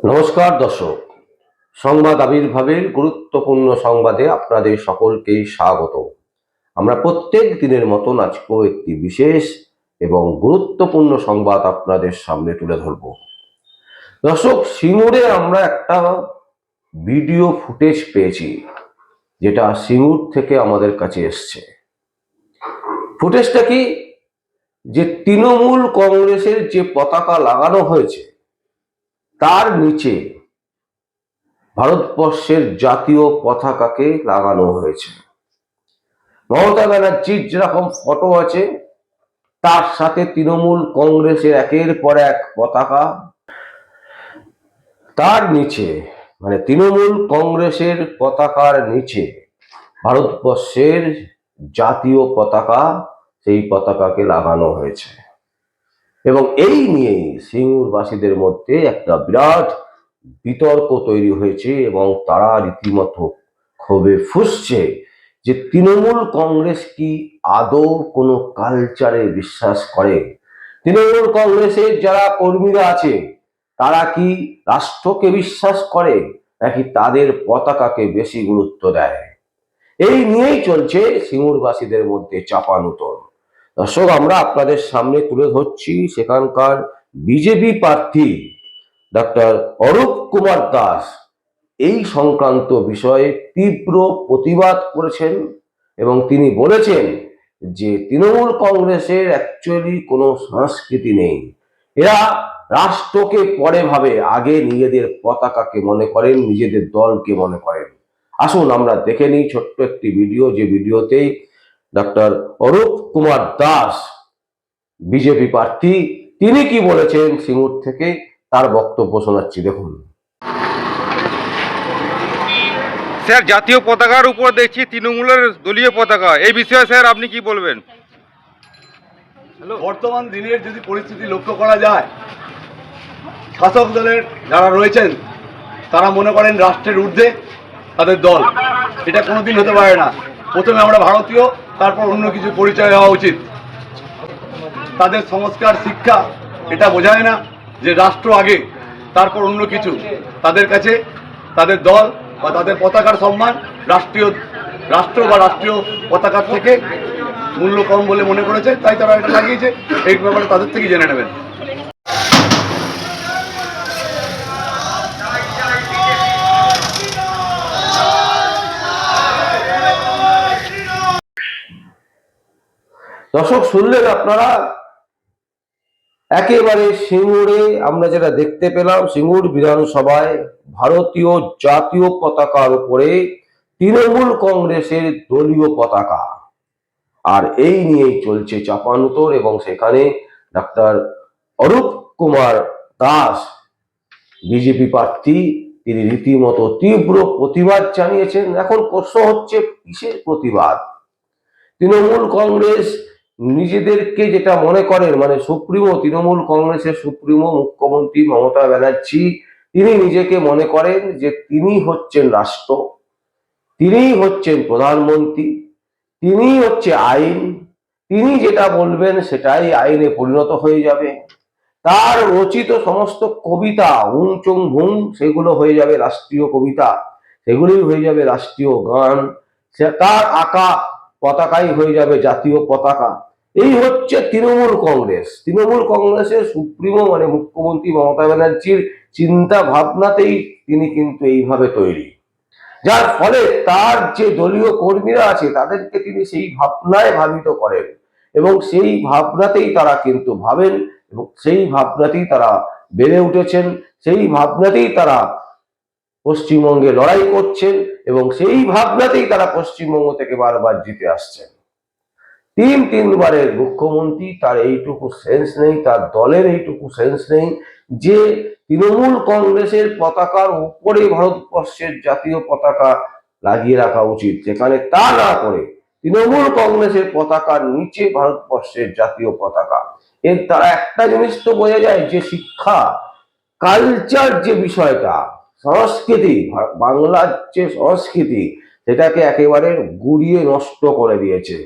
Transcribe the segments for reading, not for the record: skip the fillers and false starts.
নমস্কার দর্শক, সংবাদ আবির্ভাবের গুরুত্বপূর্ণ সংবাদে আপনাদের সকলকেই স্বাগত। আমরা প্রত্যেক দিনের মতন আজকেও একটি বিশেষ এবং গুরুত্বপূর্ণ সংবাদ আপনাদের সামনে তুলে ধরব। দর্শক, সিঙ্গুরে আমরা একটা ভিডিও ফুটেজ পেয়েছি, যেটা সিঙ্গুর থেকে আমাদের কাছে এসছে। ফুটেজটা কি, যে তৃণমূল কংগ্রেসের যে পতাকা লাগানো হয়েছে তার নিচে ভারতবর্ষের জাতীয় পতাকাকে লাগানো হয়েছে। মমতা ব্যানার্জির যেরকম ফটো আছে, তার সাথে তৃণমূল কংগ্রেসের একের পর এক পতাকা, তার নিচে মানে তৃণমূল কংগ্রেসের পতাকার নিচে ভারতবর্ষের জাতীয় পতাকা, সেই পতাকাকে লাগানো হয়েছে। এবং এই নিয়েই সিঙ্গুরবাসীদের মধ্যে একটা বিরাট বিতর্ক তৈরি হয়েছে এবং তারা রীতিমতো ক্ষোভে ফুঁসছে যে তৃণমূল কংগ্রেস কি আদৌ কোনো কালচারে বিশ্বাস করে? তৃণমূল কংগ্রেসের যারা কর্মীরা আছে তারা কি রাষ্ট্রকে বিশ্বাস করে, নাকি তাদের পতাকাকে বেশি গুরুত্ব দেয়? এই নিয়েই চলছে সিঙ্গুরবাসীদের মধ্যে চাপানুতর। দর্শক, আমরা আপনাদের সামনে তুলে ধরছি সেখানকার বিজেপি প্রার্থী ডক্টর অরূপ কুমার দাস এই সংক্রান্ত বিষয়ে তীব্র প্রতিবাদ করেছেন এবং তিনি বলেছেন যে তৃণমূল কংগ্রেসের অ্যাকচুয়ালি কোনো সংস্কৃতি নেই। এরা রাষ্ট্রকে পরে ভাবে, আগে নিজেদের পতাকাকে মনে করেন, নিজেদের দলকে মনে করেন। আসুন আমরা দেখে নিই ছোট্ট একটি ভিডিও, যে ভিডিওতেই ডক্টর অরূপ কুমার দাস বিজেপি প্রার্থী তিনি কি বলেছেন সিঙ্গুর থেকে, তার বক্তব্য শোনাচ্ছি, দেখুন। স্যার, জাতীয় পতাকার উপর দেখছি তৃণমূলের দলীয় পতাকা, এই বিষয়ে স্যার আপনি কি বলবেন? বর্তমান দিনের যদি পরিস্থিতি লক্ষ্য করা যায়, শাসক দলের যারা রয়েছেন তারা মনে করেন রাষ্ট্রের ঊর্ধ্বে তাদের দল। এটা কোনোদিন হতে পারে না। প্রথমে আমরা ভারতীয়, তারপর অন্য কিছু পরিচয় হওয়া উচিত। তাদের সংস্কার, শিক্ষা এটা বোঝায় না যে রাষ্ট্র আগে, তারপর অন্য কিছু। তাদের কাছে তাদের দল বা তাদের পতাকার সম্মান রাষ্ট্র বা রাষ্ট্রীয় পতাকার থেকে মূল্য কম বলে মনে করেছে, তাই তারা এটা লাগিয়েছে। এই ব্যাপারে তাদের থেকে জেনে নেবেন। দর্শক, শুনলেন আপনারা, একেবারে সিঙ্গুরে আমরা যেটা দেখতে পেলাম, সিঙ্গুর বিধানসভায় ভারতীয় জাতীয় পতাকার উপরে তৃণমূল কংগ্রেসের দলীয় পতাকা, আর এই নিয়েই চলছে চাপানুতর। এবং সেখানে ডক্টর অরূপ কুমার দাস বিজেপি প্রার্থী তিনি রীতিমতো তীব্র প্রতিবাদ জানিয়েছেন। এখন প্রশ্ন হচ্ছে, কিসের প্রতিবাদ? তৃণমূল কংগ্রেস নিজেদেরকে যেটা মনে করেন, মানে সুপ্রিমো, তৃণমূল কংগ্রেসের সুপ্রিমো মুখ্যমন্ত্রী মমতা ব্যানার্জি, তিনি নিজেকে মনে করেন যে তিনি হচ্ছেন রাষ্ট্র, তিনিই হচ্ছেন প্রধানমন্ত্রী, তিনিই হচ্ছে আইন, তিনি যেটা বলবেন সেটাই আইনে পরিণত হয়ে যাবে। তার রচিত সমস্ত কবিতা উং চুং ভুং, সেগুলো হয়ে যাবে রাষ্ট্রীয় কবিতা, সেগুলোই হয়ে যাবে রাষ্ট্রীয় গান, তার আঁকা পতাকাই হয়ে যাবে জাতীয় পতাকা। এই হচ্ছে তৃণমূল কংগ্রেস। তৃণমূল কংগ্রেসের সুপ্রিমো মানে মুখ্যমন্ত্রী মমতা ব্যানার্জির চিন্তা ভাবনাতেই তিনি কিন্তু এইভাবে তৈরি, যার ফলে তার যে দলীয় কর্মীরা আছে তাদেরকে তিনি সেই ভাবনায় ভাবিত করেন এবং সেই ভাবনাতেই তারা কিন্তু ভাবেন এবং সেই ভাবনাতেই তারা বেড়ে উঠেছেন, সেই ভাবনাতেই তারা পশ্চিমবঙ্গে লড়াই করছেন এবং সেই ভাবনাতেই তারা পশ্চিমবঙ্গ থেকে বারবার জিতে আসছেন। তিনবারের মুখ্যমন্ত্রী, তার এইটুকু সেন্স নেই, তার দলের এইটুকু সেন্স নেই যে তৃণমূল কংগ্রেসের পতাকার উপরে ভারতবর্ষের জাতীয় পতাকা লাগিয়ে রাখা উচিত, যেখানে তা না করে তৃণমূল কংগ্রেসের পতাকার নিচে ভারতবর্ষের জাতীয় পতাকা। এর দ্বারা একটা জিনিস তো বোঝা যায় যে শিক্ষা, কালচার যে বিষয়টা, সংস্কৃতি, বাংলার যে সংস্কৃতি, সেটাকে একেবারে গুড়িয়ে নষ্ট করে দিয়েছে।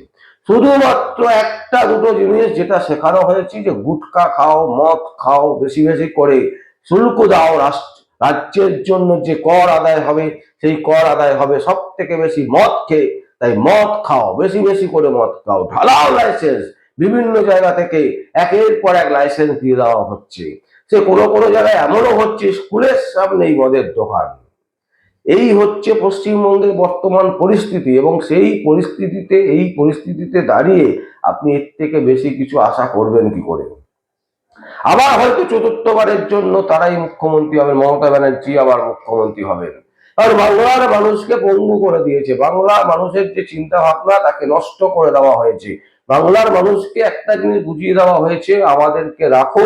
শুধুমাত্র একটা দুটো জিনিস যেটা শেখানো হয়েছে, যে গুটকা খাও, মদ খাও, বেশি বেশি করে শুল্ক দাও রাজ্যের জন্য যে কর আদায় হবে সেই কর আদায় হবে সব থেকে বেশি মদ খেয়ে। তাই মদ খাও, বেশি বেশি করে মদ খাও, ঢালাও লাইসেন্স। বিভিন্ন জায়গা থেকে একের পর এক লাইসেন্স দিয়ে দেওয়া হচ্ছে। সে কোনো কোনো জায়গায় এমনও হচ্ছে স্কুলের সামনেই মদের দোকান। এই হচ্ছে পশ্চিমবঙ্গের বর্তমান পরিস্থিতি, এবং এই পরিস্থিতিতে দাঁড়িয়ে আপনি এর থেকে বেশি কিছু আশা করবেন কি করে? আবার হয়তো চতুর্থবারের জন্য তারাই মুখ্যমন্ত্রী হবেন, মমতা ব্যানার্জি আবার মুখ্যমন্ত্রী হবেন। কারণ বাংলার মানুষকে পঙ্গু করে দিয়েছে, বাংলা মানুষের যে চিন্তা ভাবনা তাকে নষ্ট করে দেওয়া হয়েছে। বাংলার মানুষকে একটা জিনিস বুঝিয়ে দেওয়া হয়েছে, আমাদেরকে রাখো,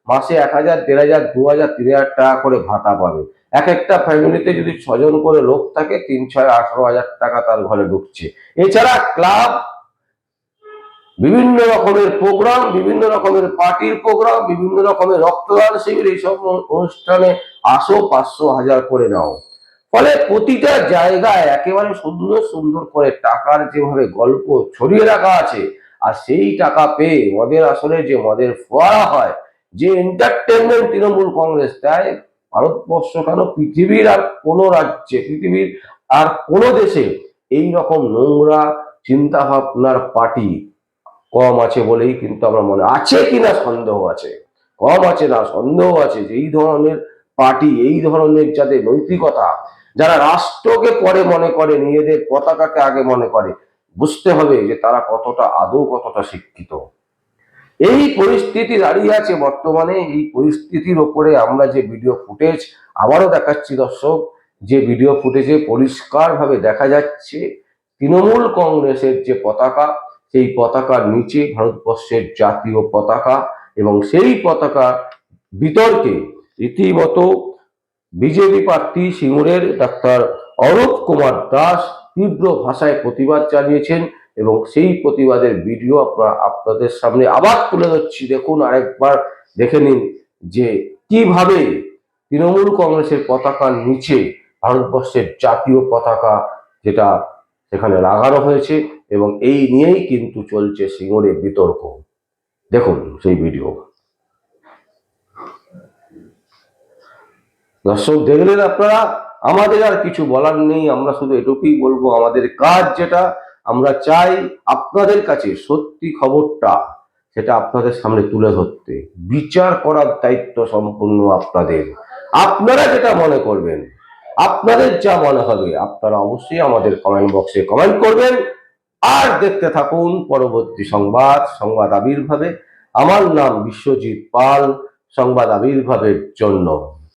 মাসে 1,000, 1,500, 2,000, 3,000 টাকা করে ভাতা পাবে। এক একটা ফ্যামিলিতে যদি 6 জন করে লোক থাকে, 3, 6, 18,000 টাকা তার ঘরে ঢুকছে। এছাড়া ক্লাব, বিভিন্ন রকমের প্রোগ্রাম, বিভিন্ন রকমের পার্টির প্রোগ্রাম, বিভিন্ন রকমের রক্তদান শিবির, এইসব অনুষ্ঠানে আসো, 500, 1000 করে নাও। ফলে প্রতিটা জায়গায় একেবারে সুন্দর সুন্দর করে টাকার যেভাবে গল্প ছড়িয়ে রাখা আছে, আর সেই টাকা পেয়ে মদের আসলে যে মদের ফোয়ারা হয়, যে এন্টারটেনমেন্ট তৃণমূল কংগ্রেস দেয়, ভারতবর্ষ কেন পৃথিবীর আর কোনো রাজ্যে, পৃথিবীর আর কোনো দেশে এই রকম নোংরা চিন্তা ভাবনার পার্টি কম আছে বলেই কিন্তু আমরা মনে আছে কিনা সন্দেহ আছে, কম আছে না সন্দেহ আছে যে এই ধরনের পার্টি, এই ধরনের যাদের নৈতিকতা, যারা রাষ্ট্রকে পরে মনে করে, নিজেদের পতাকাকে আগে মনে করে, বুঝতে হবে যে তারা কতটা শিক্ষিত। এই পরিস্থিতি দাঁড়িয়ে আছে বর্তমানে। এই পরিস্থিতির ওপরে আমরা যে ভিডিও ফুটেজ আবারও দেখাচ্ছি দর্শক, যে ভিডিও ফুটেজে পরিষ্কারভাবে দেখা যাচ্ছে তৃণমূল কংগ্রেসের যে পতাকা, সেই পতাকার নিচে ভারতবর্ষের জাতীয় পতাকা, এবং সেই পতাকা বিতর্কে রীতিমতো বিজেপি প্রার্থী সিঙ্গুরের ডাক্তার অরূপ কুমার দাস তীব্র ভাষায় প্রতিবাদ জানিয়েছেন, এবং সেই প্রতিবাদের ভিডিও আপনাদের সামনে আবার তুলে ধরছি। দেখুন, আরেকবার দেখে নিন যে কিভাবে তৃণমূল কংগ্রেসের পতাকার নিচে ভারতবর্ষের জাতীয় পতাকা যেটা সেখানে লাগানো হয়েছে, এবং এই নিয়েই কিন্তু চলছে সিঙ্গুরের বিতর্ক। দেখুন সেই ভিডিও। দর্শক দেখলেন আপনারা, আমাদের আর কিছু বলার নেই, আমরা শুধু এটুকুই বলবো, আমাদের কাজ যেটা, আমরা চাই আপনাদের কাছে সত্যি খবরটা সেটা আপনাদের সামনে তুলে ধরতে। বিচার করার দায়িত্ব সম্পূর্ণ আপনাদের। আপনারা যেটা মনে করবেন, আপনাদের যা মনে হবে, আপনারা অবশ্যই আমাদের কমেন্ট বক্সে কমেন্ট করবেন। আর দেখতে থাকুন পরবর্তী সংবাদ আবির্ভাবে। আমার নাম বিশ্বজিৎ পাল, সংবাদ আবির্ভাবের জন্য।